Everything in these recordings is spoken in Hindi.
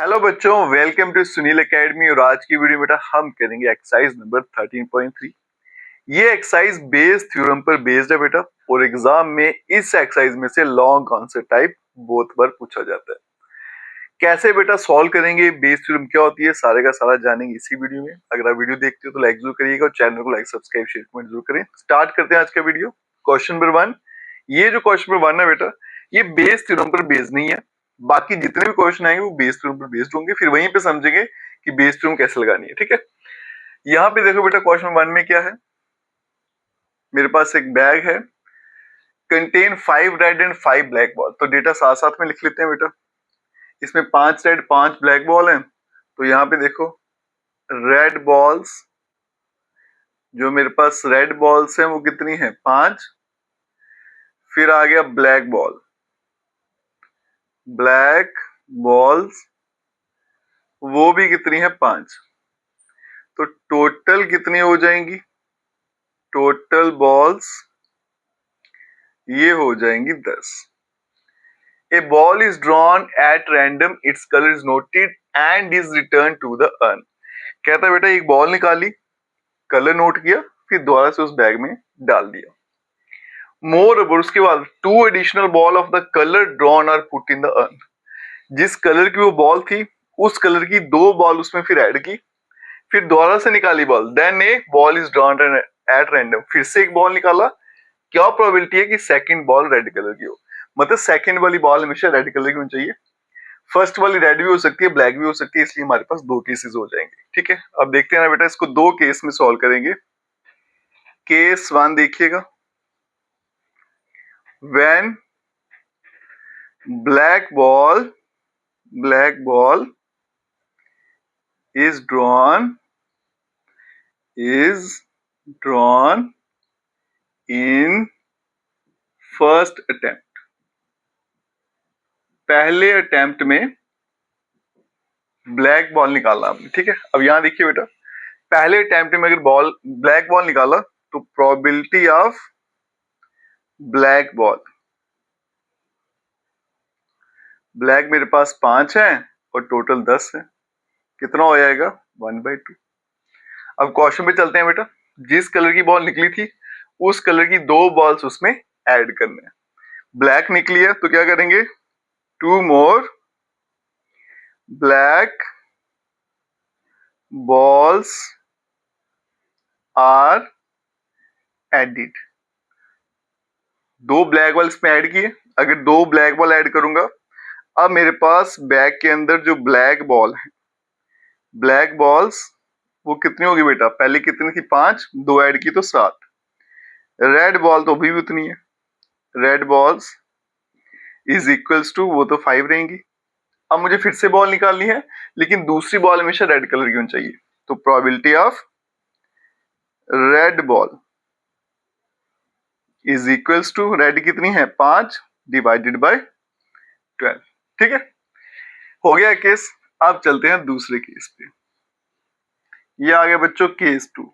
हेलो बच्चों, वेलकम टू सुनील एकेडमी। और आज की वीडियो में बेटा हम करेंगे एक्सरसाइज नंबर 13.3। ये एक्सरसाइज बेस थ्योरम पर बेस्ड है बेटा, और एग्जाम में इस एक्सरसाइज में से लॉन्ग आंसर टाइप बहुत बार पूछा जाता है। कैसे बेटा सॉल्व करेंगे, बेस थ्योरम क्या होती है, सारे का सारा जानेंगे इसी वीडियो में। अगर आप वीडियो देखते हो तो लाइक जरूर करिएगा और चैनल को लाइक सब्सक्राइब शेयर कमेंट जरूर करें। स्टार्ट करते हैं आज का वीडियो। Question number 1। ये जो क्वेश्चन नंबर 1 है बेटा, ये बेस थ्योरम पर बेस्ड नहीं है। बाकी जितने भी क्वेश्चन आएंगे वो बेस थ्योरम पर बेस्ड होंगे, फिर वहीं पे समझेंगे कि बेस थ्योरम कैसे लगानी है। ठीक है, यहाँ पे देखो बेटा क्वेश्चन नंबर 1 में क्या है। मेरे पास एक बैग है, contain 5 red and 5 black ball. तो डेटा साथ साथ में लिख लेते हैं बेटा। इसमें 5 रेड 5 ब्लैक बॉल हैं। तो यहाँ पे देखो रेड बॉल्स, जो मेरे पास रेड बॉल्स हैं वो कितनी है, 5। फिर आ गया ब्लैक बॉल, ब्लैक बॉल्स वो भी कितनी है, 5। तो टोटल कितनी हो जाएंगी, टोटल बॉल्स ये हो जाएंगी 10। A ball is drawn at random, its colour is noted and is return to the urn. कहता है बेटा एक बॉल निकाली, कलर नोट किया, फिर दोबारा से उस बैग में डाल दिया। मोर ओवर, उसके बाद 2 additional ball of the colour drawn are put in the urn. जिस कलर की वो बॉल थी उस कलर की 2 बॉल उसमें फिर ऐड की, फिर दोबारा से निकाली बॉल। देन एक ball is drawn at random, फिर से एक बॉल निकाला। क्या प्रोबेबिलिटी है कि सेकंड बॉल रेड कलर की हो, मतलब सेकंड वाली बॉल हमेशा रेड कलर की होनी चाहिए। फर्स्ट वाली रेड भी हो सकती है, ब्लैक भी हो सकती है, इसलिए हमारे पास 2 केसेस हो जाएंगे। ठीक है, अब देखते हैं ना बेटा, इसको 2 केस में सॉल्व करेंगे। केस 1 देखिएगा। When black ball is drawn in first attempt। पहले अटेम्प्ट में ब्लैक बॉल निकालना आपने। ठीक है, अब यहां देखिए बेटा, पहले अटेम्प्ट में अगर ब्लैक बॉल निकाला तो प्रोबेबिलिटी ऑफ ब्लैक मेरे पास 5 है और टोटल 10 है। कितना हो जाएगा, 1/2। अब क्वेश्चन पे चलते हैं बेटा। जिस कलर की बॉल निकली थी उस कलर की 2 बॉल्स उसमें ऐड करने हैं। ब्लैक निकली है तो क्या करेंगे, 2 more black balls are added. 2 black ball इसमें ऐड किए। अगर 2 ब्लैक बॉल ऐड करूंगा, अब मेरे पास बैग के अंदर जो ब्लैक बॉल है, ब्लैक बॉल्स वो कितनी होगी बेटा, पहले कितनी थी, 5, 2 ऐड की तो 7। रेड बॉल तो अभी भी उतनी है, red balls is equals to, वो तो 5 रहेंगी। अब मुझे फिर से बॉल निकालनी है, लेकिन दूसरी बॉल हमेशा रेड कलर की होनी चाहिए। तो probability of red ball is equals to, red कितनी है, 5 डिवाइडेड बाय 12। ठीक है, हो गया केस। अब चलते हैं दूसरे केस पे। ये आ गया बच्चों केस 2।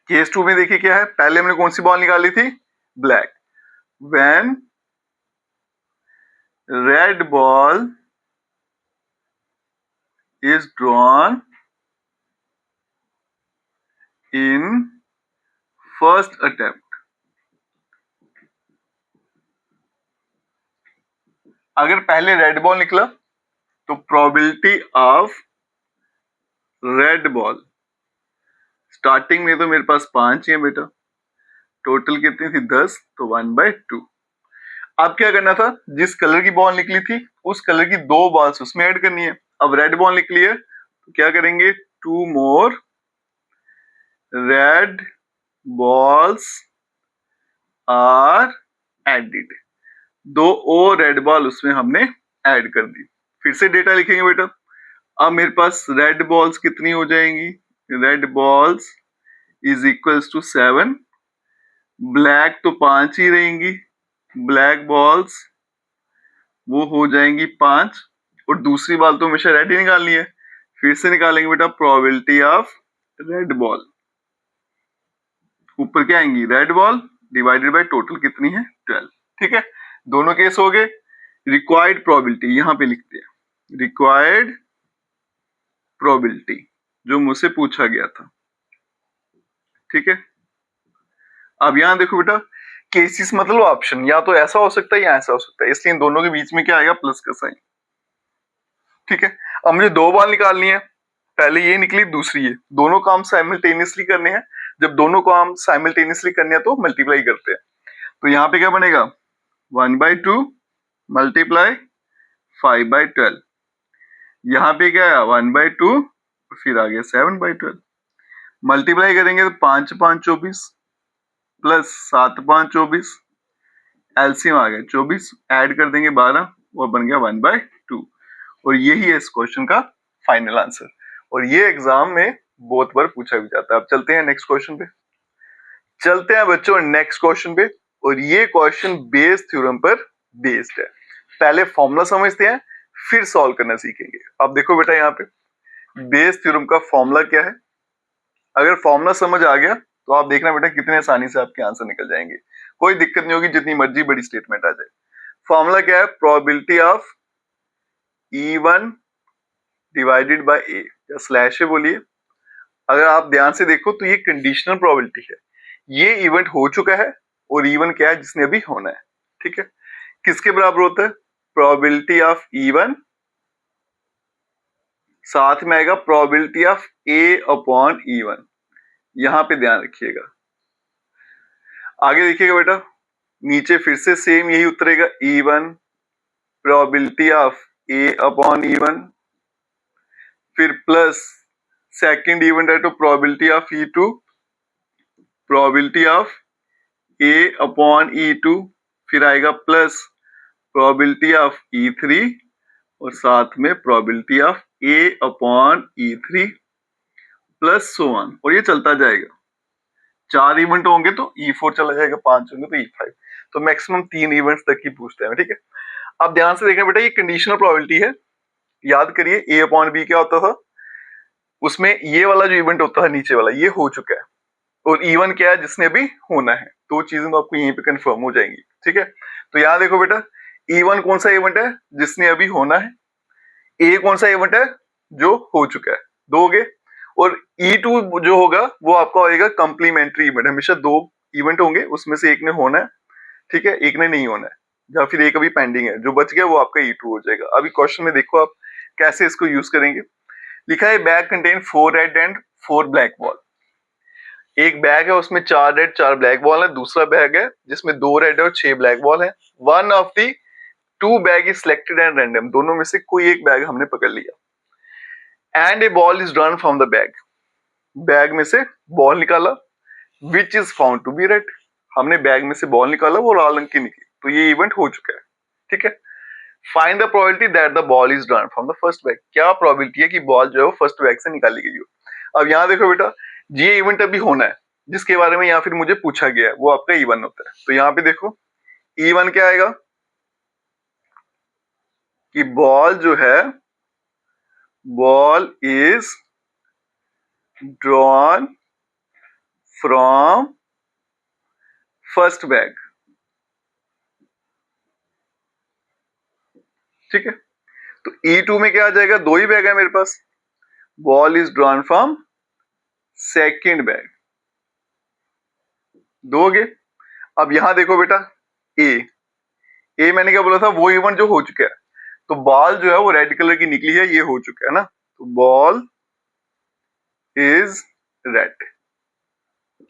केस 2 में देखिए क्या है। पहले हमने कौन सी बॉल निकाली थी, black. When red ball is drawn in first attempt. अगर पहले रेड बॉल निकला तो probability of red ball, starting में तो मेरे पास 5 ही है बेटा, टोटल कितनी थी, 10, तो 1/2। अब क्या करना था, जिस कलर की बॉल निकली थी उस कलर की 2 बॉल्स उसमें ऐड करनी है। अब रेड बॉल निकली है तो क्या करेंगे, 2 more red balls are added. 2 और रेड बॉल उसमें हमने ऐड कर दी। फिर से डेटा लिखेंगे बेटा। अब मेरे पास रेड बॉल्स कितनी हो जाएंगी, red balls is equals to 7। Black तो 5 ही रहेंगी, ब्लैक बॉल्स वो हो जाएंगी 5, और दूसरी बॉल तो हमेशा रेड ही निकालनी है। फिर से निकालेंगे बेटा प्रोबेबिलिटी ऑफ रेड बॉल, ऊपर क्या आएंगी, red ball divided by total कितनी है, 12। ठीक है, दोनों केस हो गए। रिक्वायर्ड प्रोबेबिलिटी यहां पे लिखते हैं, रिक्वायर्ड प्रोबेबिलिटी जो मुझसे पूछा गया था। ठीक है, अब यहां देखो बेटा, केसेस मतलब ऑप्शन, या तो ऐसा हो सकता है या ऐसा हो सकता है, इसलिए इन दोनों के बीच में क्या आएगा, प्लस का साइन। ठीक है, अब मुझे दो बार निकालनी है, पहले ये निकली दूसरी ये, दोनों काम साइमल्टेनियसली करने हैं। जब दोनों काम साइमल्टेनियसली करने हैं तो मल्टीप्लाई करते हैं। तो यहाँ पे क्या बनेगा, 1/2 मल्टीप्लाई 5/12। यहाँ पे क्या है 1/2, फिर आ गया 7/12। मल्टीप्लाई करेंगे तो 5 5 24 प्लस 7 5 24, एलसीएम आ गया 24, ऐड कर देंगे 12, वो बन गया 1/2। और यही है इस क्वेश्चन का फाइनल आंसर, और ये एग्जाम में बहुत बार पूछा भी जाता है। अब चलते हैं नेक्स्ट क्वेश्चन पे, चलते हैं बच्चों नेक्स्ट क्वेश्चन पे, और ये क्वेश्चन बेस थ्योरम पर बेस्ड है। पहले फॉर्मूला समझते हैं, फिर सॉल्व करना सीखेंगे। अब देखो बेटा, यहाँ पे बेस थ्योरम का फॉर्मूला क्या है, अगर फॉर्मूला समझ आ गया तो आप देखना बेटा कितने आसानी से आपके आंसर निकल जाएंगे, कोई दिक्कत नहीं होगी, जितनी मर्जी बड़ी स्टेटमेंट आ जाए। फॉर्मूला क्या है, probability of E1 divided by A, या स्लैश है बोलिए। अगर आप ध्यान से देखो तो ये कंडीशनल प्रोबेबिलिटी है, ये इवेंट हो चुका है, और E1 क्या है, जिसने अभी होना है। ठीक है, किसके बराबर होता है, प्रोबेबिलिटी ऑफ E1, साथ में आएगा probability of A upon E1। यहां पे ध्यान रखिएगा। आगे देखिएगा बेटा, नीचे फिर से सेम यही उतरेगा, E1 probability of A upon E1, फिर प्लस सेकंड इवेंट है तो probability of E2, probability of A upon E2, फिर आएगा प्लस प्रोबेबिलिटी ऑफ E3, और साथ में probability of A upon E3 plus so on, और ये चलता जाएगा। 4 इवेंट होंगे तो E4 चला जाएगा, 5 होंगे तो E5, तो मैक्सिमम 3 इवेंट्स तक ही पूछते हैं। ठीक है, अब ध्यान से देखना बेटा, ये कंडीशनल प्रोबेबिलिटी है। याद करिए A अपॉन B क्या होता था, उसमें ये वाला जो इवेंट होता है नीचे वाला, ये हो चुका है, और E1 क्या है, जिसने अभी होना है। दो चीजें तो आपको यहीं पे कंफर्म हो जाएंगी। ठीक है, तो यहाँ देखो बेटा, E1 कौन सा इवेंट है, जिसने अभी होना है, A कौन सा इवेंट है, जो हो चुका है, दो हो गए, और E2 जो होगा वो आपका होएगा कंप्लीमेंट्री इवेंट। हमेशा दो इवेंट होंगे, उसमें से एक ने होना है, ठीक है, एक ने नहीं होना है, या फिर एक अभी पेंडिंग है, जो बच गया वो आपका E2 हो जाएगा। अभी क्वेश्चन में देखो आप कैसे इसको यूज करेंगे। लिखा है bag contain 4 red and 4 black ball. एक बैग है उसमें 4 रेड 4 ब्लैक बॉल है, दूसरा बैग है जिसमें 2 रेड और 6 ब्लैक बॉल है। One of the 2 bag is selected and random, दोनों में से कोई एक बैग हमने पकड़ लिया। And a ball is drawn from the bag, bag में से बॉल निकाला, which is found to be red, हमने बैग में से बॉल निकाला, वो लाल रंग की निकली, तो ये इवेंट हो चुका है। ठीक है, find the probability that the ball is drawn from the first bag, क्या प्रोबेबिलिटी है कि बॉल जो है वो फर्स्ट बैग से निकाली गई हो। अब यहाँ देखो बेटा, ये इवेंट अभी होना है, जिसके बारे में यहाँ फिर मुझे पूछा गया है, वो आपका E1 होता है। तो यहाँ पे देखो E1 क्या आएगा, कि बॉल जो है, ball is drawn from first bag. ठीक है, तो E2 में क्या आ जाएगा, दो ही बैग है मेरे पास, ball is drawn from second bag, दो हो गए। अब यहां देखो बेटा, ए मैंने क्या बोला था, वो इवेंट जो हो चुका है, तो बॉल जो है वो रेड कलर की निकली है, ये हो चुका है ना, तो बॉल इज रेड,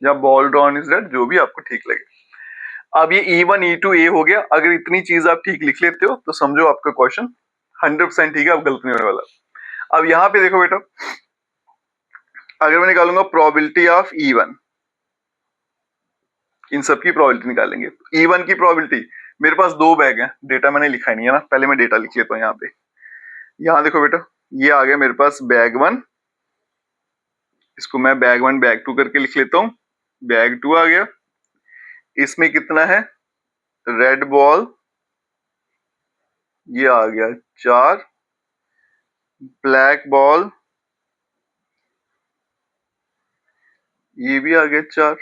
या बॉल ड्रॉन इज रेड, जो भी आपको ठीक लगे। अब ये E1 E2 A हो गया। अगर इतनी चीज आप ठीक लिख लेते हो तो समझो आपका क्वेश्चन 100% ठीक है, अब गलत नहीं होने वाला। अब यहाँ पे देखो बेटा, अगर मैं निकालूंगा प्रोबेबिलिटी ऑफ E1, इन सब की प्रोबेबिलिटी निकालेंगे। E1 की प्रोबेबिलिटी, मेरे पास दो बैग हैं, डेटा मैंने लिखा नहीं है ना, पहले मैं डेटा लिख लेता हूँ यहाँ पे। यहाँ देखो बेटा, ये आ गया मेरे पास बैग 1, इसको मैं बैग 1 बैग 2 करके लिख लेता हूँ। बैग 2 आ गया, इसमें कितना है, रेड बॉल ये आ गया 4, ब्लैक बॉल ये भी आ गया 4,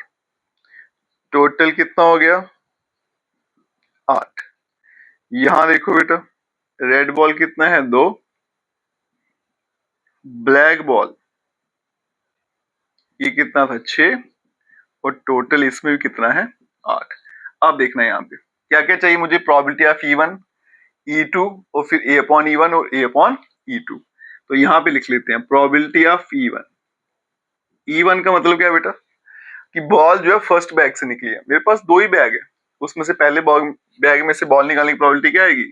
टोटल कितना हो गया 8। यहां देखो बेटा, रेड बॉल कितना है 2, ब्लैक बॉल ये कितना था 6, और टोटल इसमें भी कितना है 8। अब देखना है यहाँ पे क्या क्या चाहिए मुझे, प्रोबेबिलिटी ऑफ E1 E2 और फिर A अपॉन E1 और A अपॉन E2। तो यहाँ पे लिख लेते हैं प्रोबेबिलिटी ऑफ E1। E1 का मतलब क्या है बेटा कि बॉल जो है फर्स्ट बैग से निकली है, मेरे पास 2 ही बैग है, उसमें से पहले बैग में से बॉल निकालने की प्रोबेबिलिटी क्या आएगी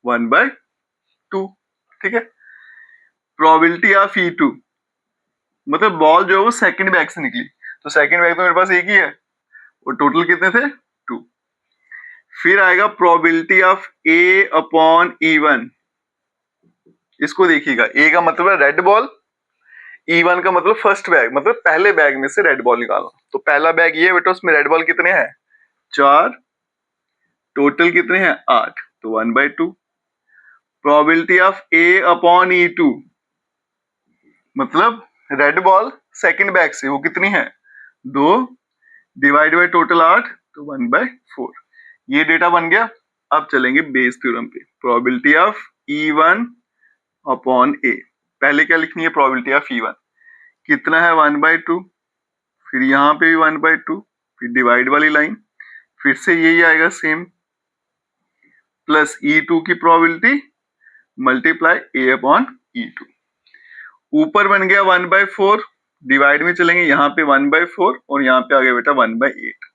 1/2। ठीक है। प्रोबेबिलिटी ऑफ E2 मतलब बॉल जो है वो सेकंड बैग से निकली, तो सेकंड बैग तो मेरे पास एक ही है और टोटल कितने थे 2। फिर आएगा probability of A upon E1। इसको देखिएगा, ए का मतलब है रेड बॉल, E1 का मतलब फर्स्ट बैग, मतलब पहले बैग में से रेड बॉल निकालना। तो पहला बैग ये बेटा, उसमें रेड बॉल कितने हैं 4, टोटल कितने हैं 8, तो 1/2। Probability of A upon E2 मतलब रेड बॉल सेकंड बैग से वो कितनी है 2, डिवाइड बाय टोटल 8, तो 1/4। ये डेटा बन गया। अब चलेंगे बेस थ्योरम पे। Probability of E1 upon A, पहले क्या लिखनी है प्रोबेबिलिटी ऑफ E1 कितना है 1/2, फिर यहाँ पे भी 1/2, फिर डिवाइड वाली लाइन, फिर से यही आएगा सेम, प्लस E2 की probability multiply A upon E2। ऊपर बन गया 1/4, डिवाइड में चलेंगे यहाँ पे 1/4 और यहाँ पे आ गया बेटा 1/8।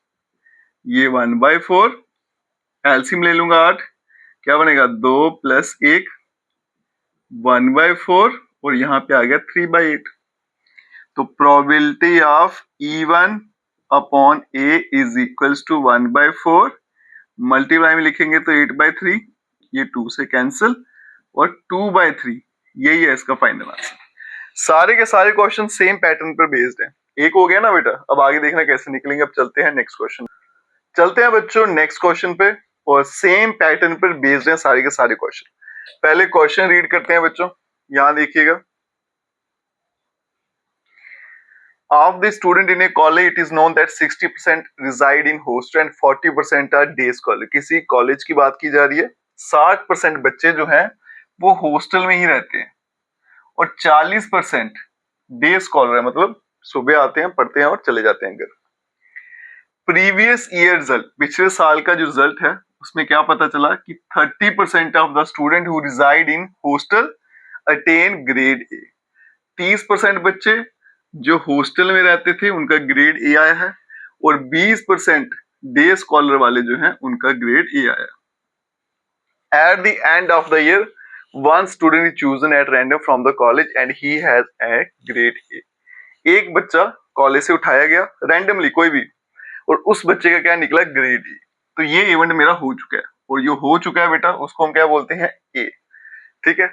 ये 1/4 एलसीएम ले लूंगा 8, क्या बनेगा 2 + 1 1/4 और यहाँ पे आ गया 3/8। तो probability of E1 upon A is equals to 1/4, multiply में लिखेंगे तो 8/3, ये 2 से कैंसिल और 2/3, यही है इसका फाइनल आंसर। सारे के सारे क्वेश्चन सेम पैटर्न पर बेस्ड हैं। एक हो गया ना बेटा, अब आगे देखना कैसे निकलेंगे। अब चलते हैं नेक्स्ट क्वेश्चन, चलते हैं बच्चों नेक्स्ट क्वेश्चन पे, और सेम पैटर्न पर बेस्ड हैं सारे के सारे क्वेश्चन। पहले क्वेश्चन रीड करते हैं बच्चों, यहां देखिएगा। Of the student in a college, it is known that 60% reside in hostel and 40% are day scholar। किसी कॉलेज की बात की जा रही है, 60% बच्चे जो हैं वो हॉस्टल में ही रहते हैं और 40% डे स्कॉलर है, मतलब सुबह आते हैं पढ़ते हैं और चले जाते हैं घर। प्रीवियस ईयर रिजल्ट, पिछले साल का जो रिजल्ट है उसमें क्या पता चला कि 30% of the student who resided in hostel attain grade A. 30% बच्चे जो हॉस्टल में रहते थे उनका ग्रेड ए आया है, और 20% डे स्कॉलर वाले जो हैं उनका ग्रेड ए आया। At the end of the year one student is chosen at random from the college and he has A grade A. एक बच्चा कॉलेज से उठाया गया रैंडमली कोई भी, और उस बच्चे का क्या निकला ग्रेड ए। तो ये इवेंट मेरा हो चुका है, और जो हो चुका है बेटा उसको हम क्या बोलते हैं ए। ठीक है।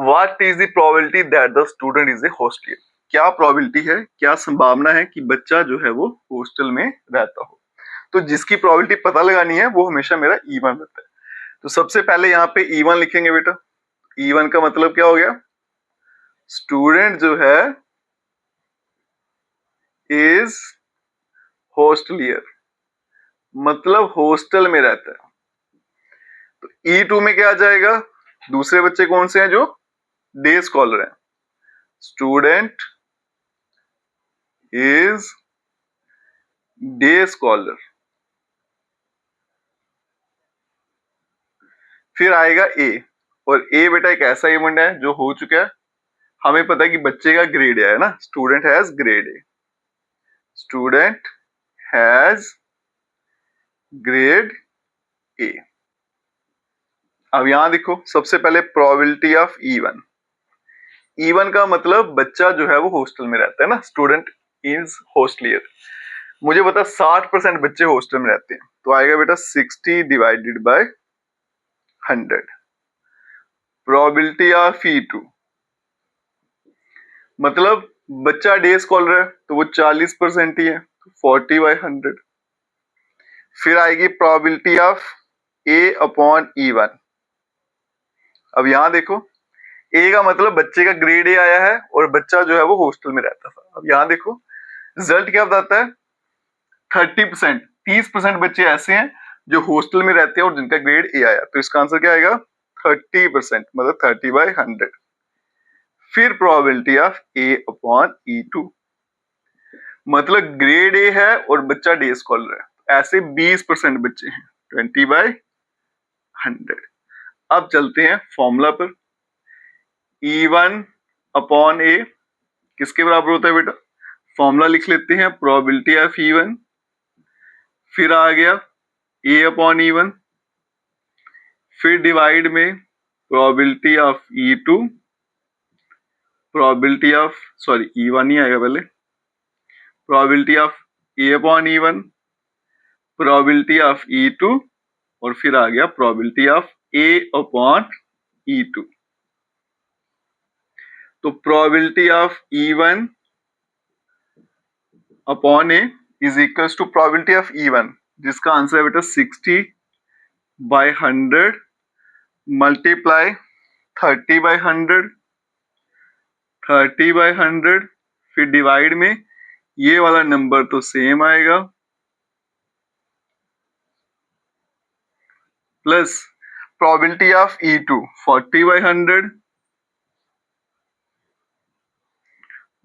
What is the probability that the student is a hostelier. क्या प्रोबेबिलिटी है, क्या संभावना है कि बच्चा जो है वो हॉस्टल में रहता हो। तो जिसकी प्रोबेबिलिटी पता लगानी है वो हमेशा मेरा E1 रहता है। तो सबसे पहले यहाँ पे E1 लिखेंगे बेटा। E1 का मतलब क्या हो गया, स्टूडेंट जो है इज हॉस्टलियर, मतलब हॉस्टल में रहता है। तो E2 में क्या आ जाएगा, दूसरे बच्चे कौन से हैं जो डे स्कॉलर हैं। Student is day scholar. फिर आएगा ए, और ए बेटा एक ऐसा इवेंट है जो हो चुका है, हमें पता है कि बच्चे का ग्रेड है ना, student has grade A, student has grade A. अब यहां देखो सबसे पहले प्रोबेबिलिटी ऑफ E1। E1 का मतलब बच्चा जो है वो हॉस्टल में रहता है ना, स्टूडेंट इज हॉस्टलियर। मुझे पता 60% बच्चे हॉस्टल में रहते हैं, तो आएगा बेटा 60 divided by 100। Probability of E2 मतलब बच्चा डे स्कॉलर है तो वो 40% ही है, 40/100। फिर आएगी probability of A upon E1। अब यहां देखो ए का मतलब बच्चे का ग्रेड ए आया है और बच्चा जो है वो हॉस्टल में रहता था। अब यहां देखो रिजल्ट क्या बताता है, 30%, 30% बच्चे ऐसे हैं जो हॉस्टल में रहते हैं और जिनका ग्रेड ए आया। तो इसका आंसर क्या आएगा 30%, मतलब 30/100। फिर probability of A upon E2, मतलब ग्रेड ए है और बच्चा डे स्कॉलर है, ऐसे 20% बच्चे हैं, 20/100। अब चलते हैं फॉर्मूला पर। E1 अपॉन ए किसके बराबर होता है बेटा? फॉर्मूला लिख लेते हैं, प्रोबेबिलिटी ऑफ E1, फिर आ गया ए अपॉन E1, फिर डिवाइड में probability of E2, probability of E1 ही आएगा पहले, probability of A upon E1, probability of E2 और फिर आ गया probability of A upon E2। तो probability of E1 upon A is equal to probability of E1, जिसका आंसर है बेटा 60/100 मल्टीप्लाई 30/100, 30/100, फिर डिवाइड में ये वाला नंबर तो सेम आएगा, प्लस प्रोबेबिलिटी ऑफ E2 40/100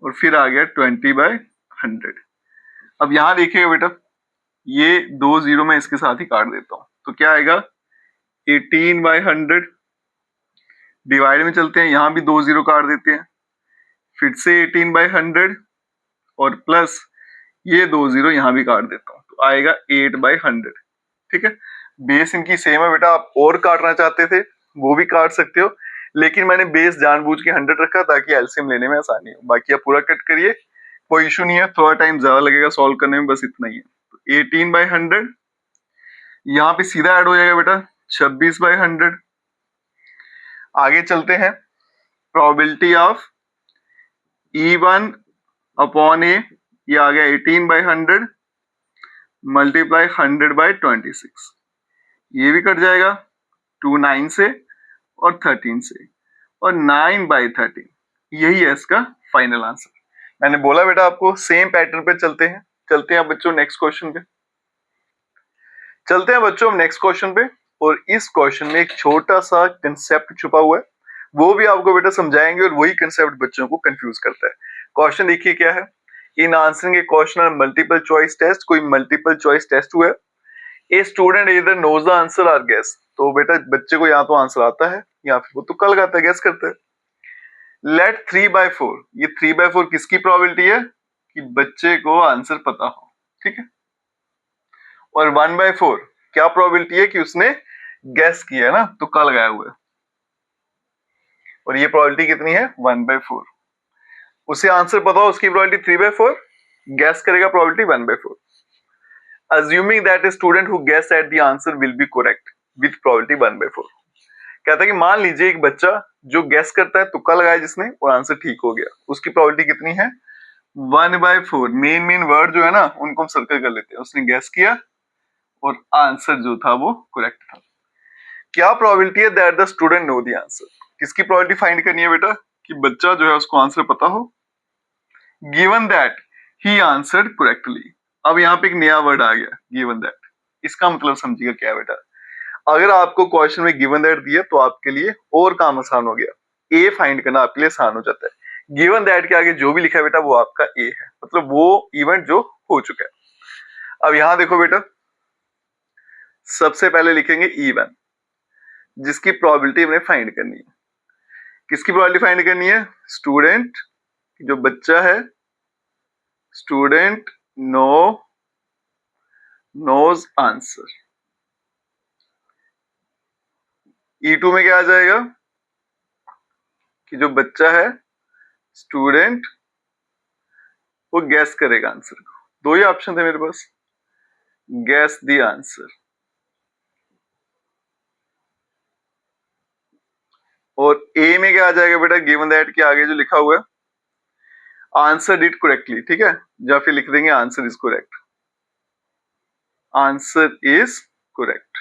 और फिर आ गया 20/100। अब यहां देखिएगा बेटा, ये 2 0 मैं इसके साथ ही काट देता हूं, तो क्या आएगा 18/100। डिवाइड में चलते हैं, यहां भी 2 0 काट देते हैं, फिर से 18/100 और प्लस ये 2 0 यहां भी काट देता हूं, तो आएगा 8/100। ठीक है, बेस इनकी सेम है बेटा, आप और काटना चाहते थे वो भी काट सकते हो, लेकिन मैंने बेस जानबूझ के 100 रखा ताकि एलसीएम लेने में आसानी हो। बाकी आप पूरा कट करिए, कोई इशू नहीं है, थोड़ा टाइम ज्यादा लगेगा सॉल्व करने में, बस इतना ही है। तो 18/100 यहाँ पे सीधा ऐड हो जाएगा बेटा 26/100। आगे चलते हैं, प्रोबेबिलिटी ऑफ E1 अपॉन ए, ये आ गया 18/100 मल्टीप्लाई 100/26, ये भी कट जाएगा 2 9 से और 13 से, और 9/13, यही है इसका फाइनल आंसर। मैंने बोला बेटा आपको सेम पैटर्न पे चलते हैं। चलते हैं बच्चों नेक्स्ट क्वेश्चन पे, चलते हैं बच्चों नेक्स्ट क्वेश्चन पे। और इस क्वेश्चन में एक छोटा सा कंसेप्ट छुपा हुआ है, वो भी आपको बेटा समझाएंगे, और वही कंसेप्ट बच्चों को कंफ्यूज करता है। क्वेश्चन देखिए क्या है, in answering a question on multiple choice test, कोई मल्टीपल चॉइस टेस्ट हुआ है, ए स्टूडेंट इधर नोज द आंसर और गेस, तो बेटा बच्चे को या तो आंसर आता है या फिर वो तुक्का लगाता है, गेस करता है। लेट 3/4, ये 3/4 किसकी प्रोबेबिलिटी है कि बच्चे को आंसर पता हो, ठीक है। और 1/4 क्या प्रोबेबिलिटी है कि उसने गेस किया है ना, तुक्का लगाया हुआ है, और ये प्रोबेबिलिटी कितनी है 1/4। उसे आंसर पता हो, उसकी प्रोबेबिलिटी 3/4, गेस करेगा probability 1/4। Assuming that a student who guessed at the answer will be correct with probability 1/4, कहता है कि मान लीजिए एक बच्चा जो गेस करता है, तुक्का लगाया जिसने और आंसर ठीक हो गया, उसकी प्रोबेबिलिटी कितनी है 1/4। मेन वर्ड जो है ना उनको हम सर्कल कर लेते हैं, उसने गेस किया और आंसर जो था वो करेक्ट था। क्या प्रोबेबिलिटी है that the student know the answer, किसकी प्रोबेबिलिटी फाइंड करनी है बेटा कि बच्चा जो है उसको आंसर पता हो, given that he answered correctly. अब यहाँ पे एक नया वर्ड आ गया गिवन दैट, इसका मतलब समझिएगा क्या बेटा, अगर आपको क्वेश्चन में गिवन दैट दिया तो आपके लिए और काम आसान हो गया, ए फाइंड करना आपके लिए आसान हो जाता है। गिवन दैट के आगे जो भी लिखा है बेटा वो आपका ए है, मतलब वो इवेंट जो हो चुका है। अब यहां देखो बेटा, सबसे पहले लिखेंगे E1, जिसकी प्रोबेबिलिटी हमें फाइंड करनी है। किसकी प्रोबेबिलिटी फाइंड करनी है, स्टूडेंट, जो बच्चा है, स्टूडेंट नोज आंसर। E2 में क्या आ जाएगा कि जो बच्चा है स्टूडेंट वो गैस करेगा आंसर को। दो ही ऑप्शन थे मेरे पास, गैस द आंसर, और ए में क्या आ जाएगा बेटा, गिवन दैट के आगे जो लिखा हुआ है आंसर इट करेक्टली, ठीक है, या फिर लिख देंगे answer is correct, answer is correct.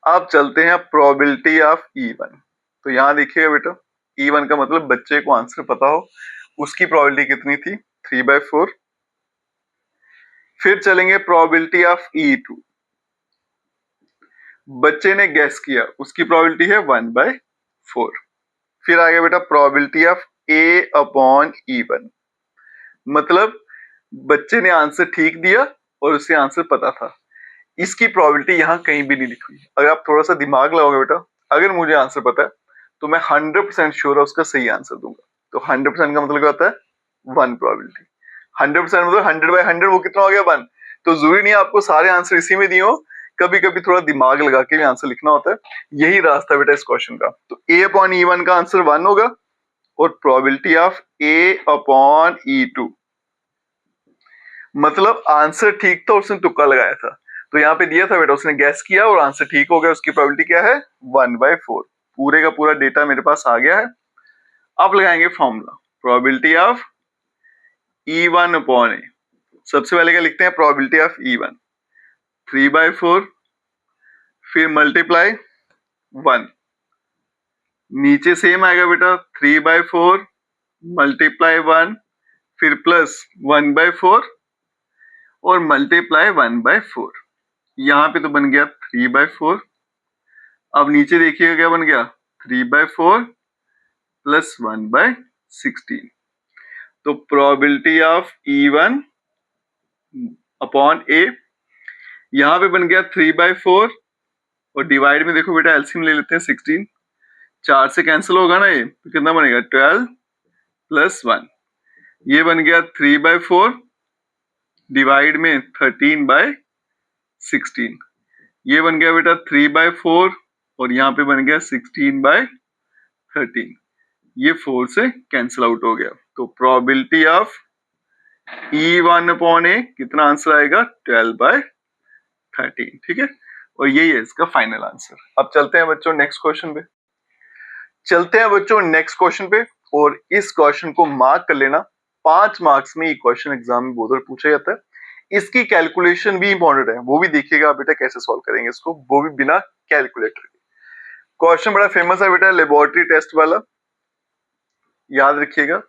अब चलते हैं प्रोबेबिलिटी ऑफ E1। तो यहां देखिएगा बेटा, E1 का मतलब बच्चे को आंसर पता हो, उसकी प्रोबेबिलिटी कितनी थी 3/4। फिर चलेंगे प्रोबेबिलिटी ऑफ E2, बच्चे ने गैस किया, उसकी प्रोबेबिलिटी है 1/4। फिर आ गया बेटा प्रोबेबिलिटी ऑफ A/E1, मतलब बच्चे ने आंसर ठीक दिया और उसे आंसर पता था, इसकी प्रोबेबिलिटी यहाँ कहीं भी नहीं लिखी हुई। अगर आप थोड़ा सा दिमाग लगाओगे बेटा, अगर मुझे आंसर पता है तो मैं 100% श्योर है उसका सही आंसर दूंगा। तो 100% का मतलब क्या होता है? 1 प्रोबेबिलिटी। 100% मतलब 100/100, वो कितना हो गया? 1। तो जरूरी नहीं है आपको सारे आंसर इसी में दिए हो, कभी कभी थोड़ा दिमाग लगा के भी आंसर लिखना होता है। यही रास्ता बेटा इस क्वेश्चन का। तो A/E1 का आंसर 1 होगा और प्रोबेबिलिटी ऑफ A/E2, मतलब आंसर ठीक था, उसने तुक्का लगाया था। तो यहाँ पे दिया था बेटा, उसने गैस किया और आंसर ठीक हो गया, उसकी प्रोबेबिलिटी क्या है? 1/4। पूरे का पूरा डेटा मेरे पास आ गया है। अब लगाएंगे फॉर्मूला, प्रोबेबिलिटी ऑफ E1/A। सबसे पहले क्या लिखते हैं? प्रोबेबिलिटी ऑफ E1 3/4, फिर मल्टीप्लाई 1, नीचे सेम आएगा बेटा 3/4 मल्टीप्लाई 1, फिर प्लस 1/4 और मल्टीप्लाई 1/4। यहाँ पे तो बन गया 3/4। अब नीचे देखिएगा क्या बन गया? 3/4 प्लस 1/16। तो प्रोबेबिलिटी ऑफ E1/A यहाँ पे बन गया 3/4 और डिवाइड में देखो बेटा एलसीएम ले लेते हैं 16, 4 से कैंसिल होगा ना ये, तो कितना बनेगा? 12 प्लस 1, ये बन गया 3/4 डिवाइड में 13/16, ये बन गया बेटा 3/4 और यहाँ पे बन गया 16/13, ये 4 से कैंसिल आउट हो गया। तो प्रोबेबिलिटी ऑफ E1/A कितना आंसर आएगा? 12/13। ठीक है, और यही है इसका फाइनल आंसर। अब चलते हैं बच्चों नेक्स्ट क्वेश्चन पे। और इस क्वेश्चन को मार्क कर लेना, 5 मार्क्स में ये क्वेश्चन एग्जाम में बहुत बार पूछा जाता है। इसकी कैलकुलेशन भी इंपॉर्टेंट है, वो भी देखिएगा बेटा कैसे सॉल्व करेंगे इसको, वो भी बिना कैलकुलेटर के। क्वेश्चन बड़ा फेमस है बेटा, लेबोरेटरी टेस्ट वाला, याद रखिएगा।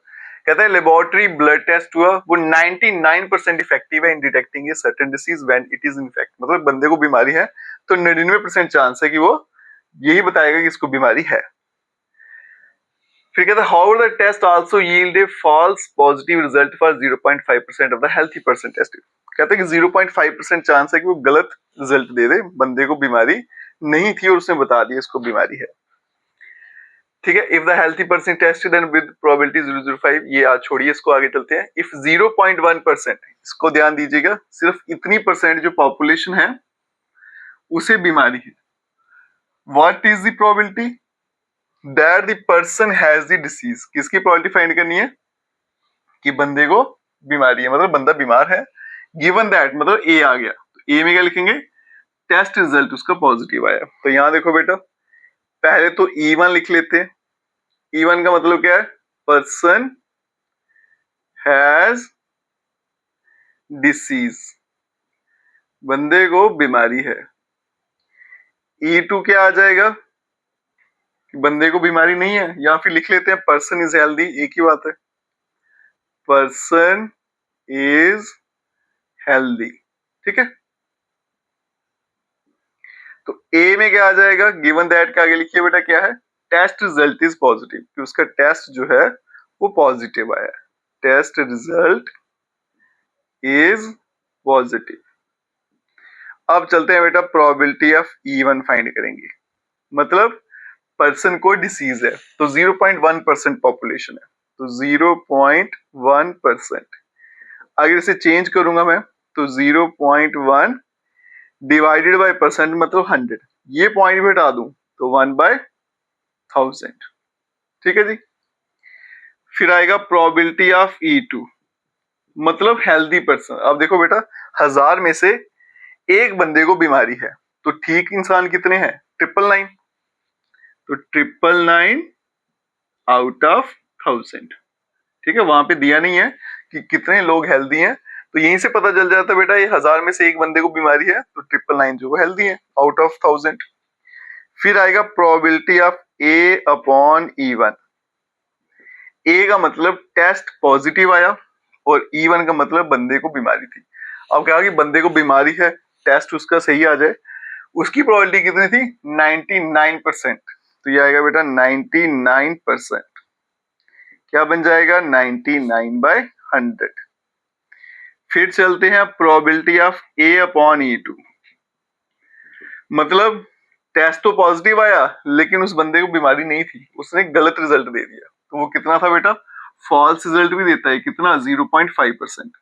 कहता है लेबोरेटरी ब्लड टेस्ट हुआ, वो 99% इफेक्टिव है in detecting a certain disease when it is infect, मतलब बंदे को बीमारी है तो 99% चांस है कि वो यही बताएगा कि इसको बीमारी है। फिर कहता है how the test also yield a false positive result for 0.5% of the healthy person test. कहता है कि 0.5% चांस है कि वो गलत रिजल्ट दे दे, बंदे को बीमारी नहीं थी और उसने बता दिया इसको बीमारी है। ठीक है, if the healthy person tested then with probability 0.05, ये आज छोड़िए, इसको आगे चलते हैं। इफ 0.1%, इसको ध्यान दीजिएगा, सिर्फ इतनी परसेंट जो पॉपुलेशन है उसे बीमारी है, what is the probability that the person has the disease. किसकी प्रोबेबिलिटी फाइंड करनी है? कि बंदे को बीमारी है, मतलब बंदा बीमार है। गिवन दैट मतलब ए आ गया, तो ए में क्या लिखेंगे? टेस्ट रिजल्ट उसका पॉजिटिव आया। तो यहां देखो बेटा, पहले तो E1 लिख लेते हैं। E1 का मतलब क्या है? पर्सन हैज डिसीज, बंदे को बीमारी है। E2 क्या आ जाएगा? बंदे को बीमारी नहीं है, या फिर लिख लेते हैं पर्सन इज हेल्दी, एक ही बात है, पर्सन इज हेल्दी। ठीक है, तो ए में क्या आ जाएगा? गिवन दैट के आगे लिखिए बेटा क्या है? टेस्ट रिजल्ट इज पॉजिटिव, कि उसका टेस्ट जो है वो पॉजिटिव आया, टेस्ट रिजल्ट इज पॉजिटिव। अब चलते हैं बेटा प्रोबेबिलिटी ऑफ E1 फाइंड करेंगे, मतलब पर्सन को डिसीज है तो 0.1% पॉपुलेशन है, तो 0.1%। अगर इसे चेंज करूंगा मैं तो 0.1 डिवाइडेड बाय परसेंट मतलब 100, ये पॉइंट भी हटा दूं तो 1/1000। ठीक है जी। फिर आएगा प्रोबेबिलिटी ऑफ E2, मतलब हेल्दी पर्सन। अब देखो बेटा, 1000 में से एक बंदे को बीमारी है, तो ठीक इंसान कितने हैं? 999, तो 999 आउट ऑफ 1000। ठीक है, वहां पे दिया नहीं है कि कितने लोग हेल्दी हैं, तो यहीं से पता चल जाता है बेटा ये 1000 में से एक बंदे को बीमारी है, तो 999 जो हेल्दी है आउट ऑफ 1000। फिर आएगा प्रोबेबिलिटी ऑफ A/E1। ए का मतलब टेस्ट पॉजिटिव आया और E1 का मतलब बंदे को बीमारी थी। अब कहा कि बंदे को बीमारी है, टेस्ट उसका सही आ जाए, उसकी प्रोबेबिलिटी कितनी थी 99%। तो ये आएगा बेटा 99%, क्या बन जाएगा 99/100। फिर चलते हैं प्रोबेबिलिटी ऑफ A/E2, मतलब टेस्ट तो पॉजिटिव आया लेकिन उस बंदे को बीमारी नहीं थी, उसने गलत रिजल्ट दे दिया, तो वो कितना था बेटा, फॉल्स रिजल्ट भी देता है, कितना 0.5%,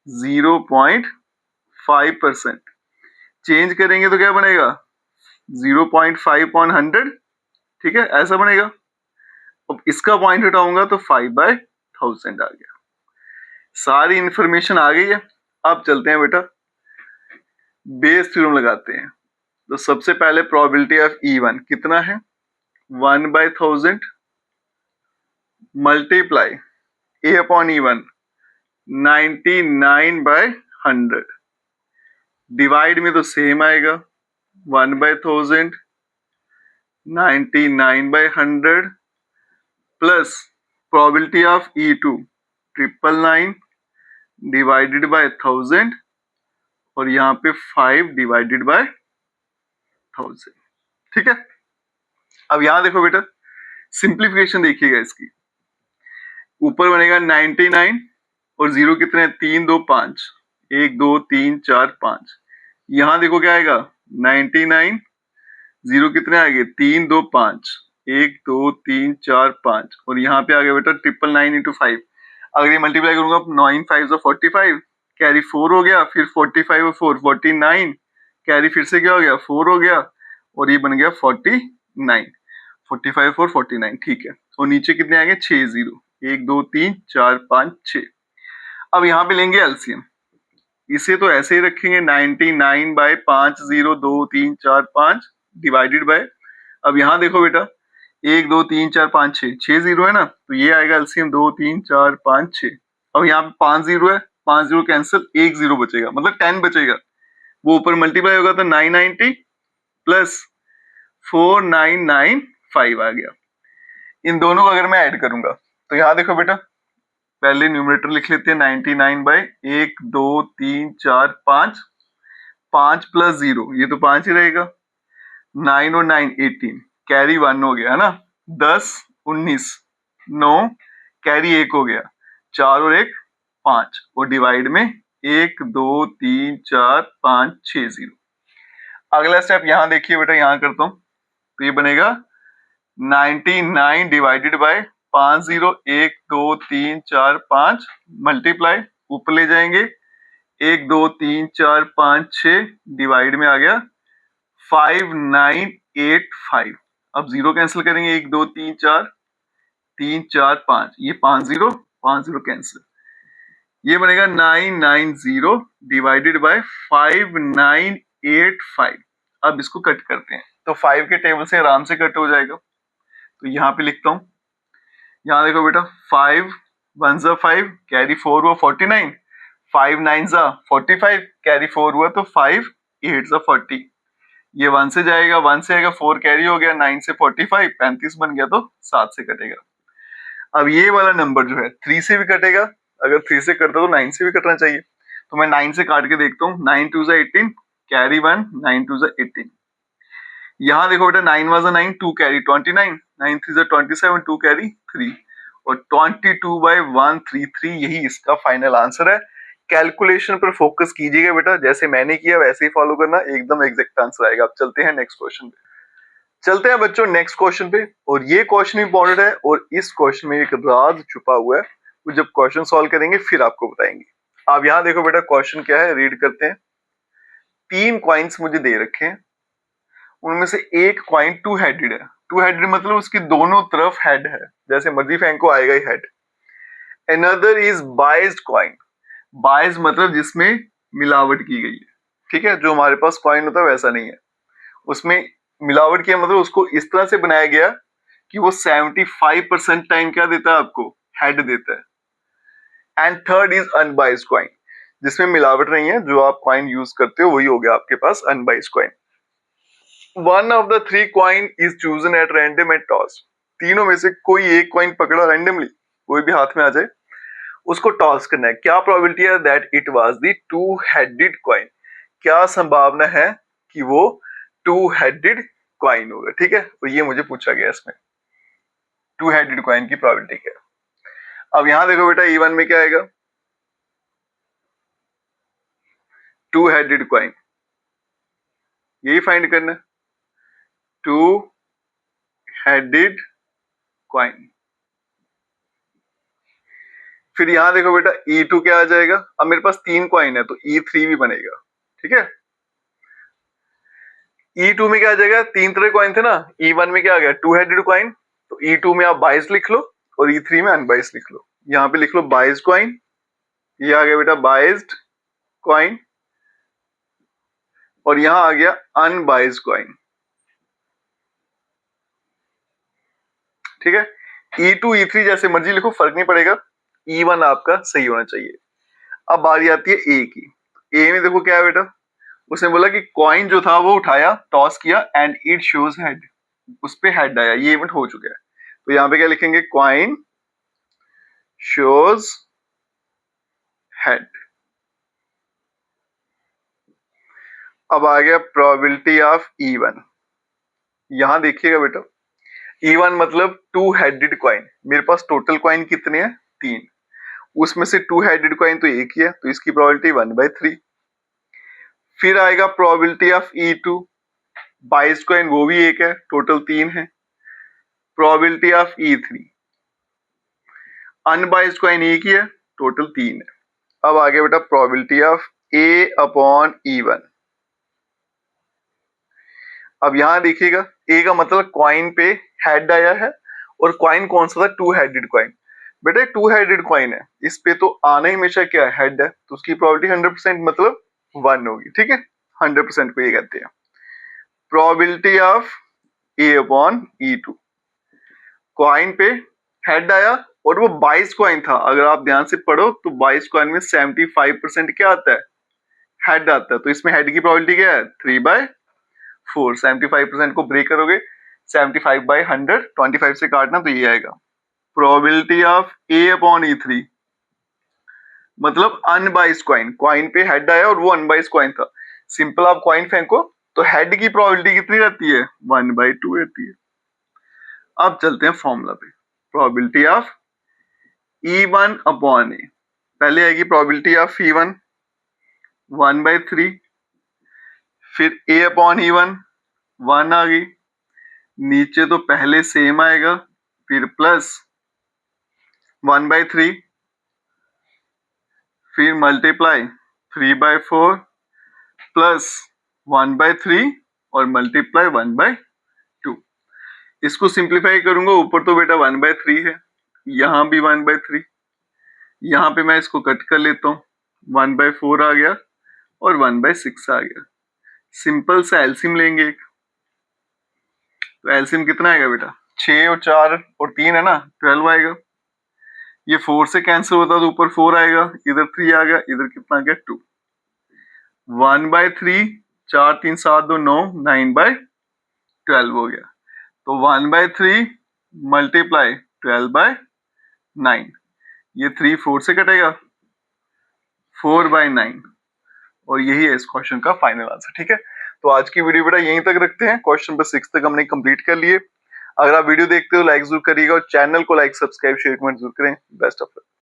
0.5%। चेंज करेंगे तो क्या बनेगा 0.5/100, ठीक है, ऐसा बनेगा। अब इसका पॉइंट हटाऊंगा तो 5/1000 आ गया। सारी इंफॉर्मेशन आ गई है। अब चलते हैं बेटा बेस थ्योरम लगाते हैं। तो सबसे पहले प्रोबेबिलिटी ऑफ E1 कितना है 1/1000 मल्टीप्लाई A/E1 99/100 डिवाइड में तो सेम आएगा 1/1000 99/100 plus probability of E2 999 divided by 1000 और यहाँ पे 5 डिवाइडेड बाय 1000, ठीक है। अब यहां देखो बेटा सिंप्लीफिकेशन देखिएगा इसकी, ऊपर बनेगा 99 और 0 कितने हैं 3 2 5, 1 2 3 4 5, यहां देखो क्या आएगा 99, 0 कितने आ गए 3 2 5, 1 2 3 4 5 और यहाँ पे आ गया बेटा 999 इंटू 5। अगर ये मल्टीप्लाई करूंगा 9 5 45, कैरी 4 हो गया, फिर 45 और 4 49, कैरी फिर से क्या हो गया 4 हो गया और ये बन गया 49, 45 और 49, ठीक है। और नीचे कितने आएंगे 6 0, 1 2 3 4 5 6। अब यहाँ पे लेंगे एलसीएम, इसे तो ऐसे ही रखेंगे 99/5 0 2 3 4 5 डिवाइडेड बाय, अब यहाँ देखो बेटा 1 2 3 4 5 6, 6 0 है ना, तो ये आएगा एलसीएम 2 3 4 5 6। अब यहाँ पे 5 0 है, 5 0 कैंसिल, 1 0 बचेगा, मतलब 10 बचेगा, वो ऊपर मल्टीप्लाई होगा तो 990 प्लस 4995 आ गया। इन दोनों को अगर मैं ऐड करूंगा तो यहाँ देखो बेटा पहले न्यूमरेटर लिख लेते हैं 99/1 2 3 4 5, 5 प्लस 0 ये तो 5 ही रहेगा, 9 और 9 18, कैरी 1 हो गया है ना, 10 19 9, कैरी 1 हो गया, 4 और 1 5 और डिवाइड में 1 2 3 4 5 6 0। अगला स्टेप यहाँ देखिए बेटा, यहाँ करता हूं तो ये बनेगा 99 डिवाइडेड बाय 5 0 1 2 3 4 5 मल्टीप्लाई, ऊपर ले जाएंगे 1 2 3 4 5 6 डिवाइड में आ गया 5985। अब 0 कैंसिल करेंगे 1 2 3 4 3 4 5, ये 5 0 कैंसिल, ये बनेगा 990 डिवाइडेड बाय 5985। अब इसको कट करते हैं तो 5 के टेबल से आराम से कट हो जाएगा, तो यहाँ पे लिखता हूं, यहाँ देखो बेटा 5 1 जा 5, कैरी 4 हुआ 49, 5 9 जा 45, कैरी 4 हुआ तो 5 8 जा 40, ये 1 से जाएगा 1 से आएगा 4 कैरी हो गया, 9 से 45 35 बन गया तो 7 से कटेगा। अब ये वाला नंबर जो है 3 से भी कटेगा, अगर 3 से कटता तो 9 से भी कटना चाहिए, तो मैं 9 से काट के देखता हूँ, 9 2 जा 18, कैरी 1, 9 2 जा 18, यहाँ देखो बेटा 9 was 9, 2 कैरी 29, 9 3 जा 27, 2 कैरी 3 और 22/133 यही इसका फाइनल आंसर है। कैलकुलेशन पर फोकस कीजिएगा बेटा, जैसे मैंने किया वैसे ही फॉलो करना, एकदम एग्जैक्ट आंसर आएगा। अब चलते हैं नेक्स्ट क्वेश्चन पे, चलते हैं बच्चों नेक्स्ट क्वेश्चन पे, और ये क्वेश्चन इंपॉर्टेंट है और इस क्वेश्चन में एक राज छुपा हुआ है, वो जब क्वेश्चन सॉल्व करेंगे फिर आपको बताएंगे। अब यहाँ देखो बेटा क्वेश्चन क्या है, रीड करते हैं। 3 कॉइन्स मुझे दे रखे हैं, उनमें से एक कॉइन टू हेडेड है, टू हेडेड मतलब उसकी दोनों तरफ हेड है, जैसे मर्जी फेंको आएगा ही head. Another is biased coin, biased मतलब जिसमें मिलावट की गई है, ठीक है, जो हमारे पास कॉइन होता है वैसा नहीं है, उसमें मिलावट किया मतलब उसको इस तरह से बनाया गया कि वो 75% टाइम क्या देता है आपको, हेड देता है। And third is unbiased coin, जिसमें मिलावट नहीं है, जो आप कॉइन यूज करते हो वही हो गया आपके पास unbiased coin. One of the 3 coin is chosen at random and tossed, तीनों में से कोई एक कॉइन पकड़ा रैंडमली, कोई भी हाथ में आ जाए उसको टॉस करना है। क्या प्रोबेबिलिटी है? That it was the two headed coin. क्या संभावना है कि वो टू हेडेड कॉइन होगा, ठीक है। तो ये मुझे पूछा गया इसमें, टू हेडेड कॉइन की प्रोबेबिलिटी क्या है। अब यहां देखो बेटा, E1 में क्या आएगा? टू हेडेड कॉइन, यही फाइंड करना है, टू हेडेड कॉइन। फिर यहां देखो बेटा, E2 क्या आ जाएगा? अब मेरे पास 3 कॉइन है तो E3 भी बनेगा, ठीक है। E2 में क्या आ जाएगा? 3 तरह कॉइन थे ना, E1 में क्या आ गया? Two headed coin. तो E2 में आप 22 लिख लो और E3 में अनबाइस्ड लिख लो। यहाँ पे लिख लो 22 कॉइन, ये आ गया बेटा बाइज्ड कॉइन, और यहां आ गया अनबाइज्ड कॉइन, ठीक है। E2 E3 जैसे मर्जी लिखो, फर्क नहीं पड़ेगा, E1 आपका सही होना चाहिए। अब बारी आती है ए की। ए में देखो क्या है बेटा, उसने बोला कि कॉइन जो था वो उठाया, टॉस किया, एंड इट शोज हेड, उस पे हेड आया, ये इवेंट हो चुका है। तो यहाँ पे क्या लिखेंगे? Coin shows head. अब आ गया प्रोबेबिलिटी ऑफ E1। यहां देखिएगा बेटा, E1 मतलब टू हेडेड कॉइन। मेरे पास टोटल कॉइन कितने हैं? 3, उसमें से टू हेडेड कॉइन तो एक ही है, तो इसकी प्रोबेबिलिटी 1/3। फिर आएगा प्रोबेबिलिटी ऑफ E2, 22 कॉइन वो भी एक है, टोटल 3 है। Probability of E3, unbiased coin एक ही है, टोटल 3 है। अब आगे बेटा प्रोबेबिलिटी ऑफ A/E1। अब यहां देखिएगा, ए का मतलब कॉइन पे हेड आया है, और कॉइन कौन सा था? Two headed coin. बेटा टू हेडेड कॉइन है, इस पे तो आना ही हमेशा क्या है? हेड है, तो उसकी प्रोबेबिलिटी 100% मतलब 1 होगी, ठीक है। 100% को ये कहते हैं प्रोबेबिलिटी ऑफ A/E2। कॉइन पे हेड आया और वो 22 कॉइन था। अगर आप ध्यान से पढ़ो तो 22 कॉइन में 75% क्या आता है? हेड आता है। तो इसमें हेड की प्रोबेबिलिटी क्या है? 3/4। 75% को ब्रेक करोगे, 75/100, 25 से काटना तो ये आएगा। प्रोबेबिलिटी ऑफ A/E3 मतलब अनबाइज्ड कॉइन। कॉइन पे हेड आया और वो अनबाइज्ड कॉइन था। सिंपल आप कॉइन फेंको तो हेड की प्रोबेबिलिटी कितनी रहती है? 1/2 रहती है। अब चलते हैं फॉर्मूला पे। प्रोबेबिलिटी ऑफ E1/A, पहले आएगी प्रोबेबिलिटी ऑफ E1 1/3, फिर A/E1 1 आ गई, नीचे तो पहले सेम आएगा, फिर प्लस 1/3, फिर मल्टीप्लाई 3/4 प्लस 1/3 और मल्टीप्लाई 1/2। इसको सिंप्लीफाई करूंगा, ऊपर तो बेटा 1/3 है, यहां भी 1/3, यहां पे मैं इसको कट कर लेता हूं, 1/4 आ गया और 1/6 आ गया। सिंपल सा एलसीएम लेंगे एक, तो एलसीएम कितना आएगा बेटा? 6 और 4 और 3 है ना, 12 आएगा। ये 4 से कैंसिल होता तो ऊपर 4 आएगा, इधर 3 आ गया, इधर कितना आ गया? 2। 1/3, 4 3 7 2 9, 9/12 हो गया। तो 1/3 मल्टीप्लाई 12/9, ये 3 4 से कटेगा, 4/9, और यही है इस क्वेश्चन का फाइनल आंसर, ठीक है। तो आज की वीडियो बेटा यहीं तक रखते हैं, क्वेश्चन नंबर 6 तक हमने कंप्लीट कर लिए। अगर आप वीडियो देखते हो लाइक जरूर करिएगा, और चैनल को लाइक सब्सक्राइब शेयर कमेंट जरूर करें। Best of luck.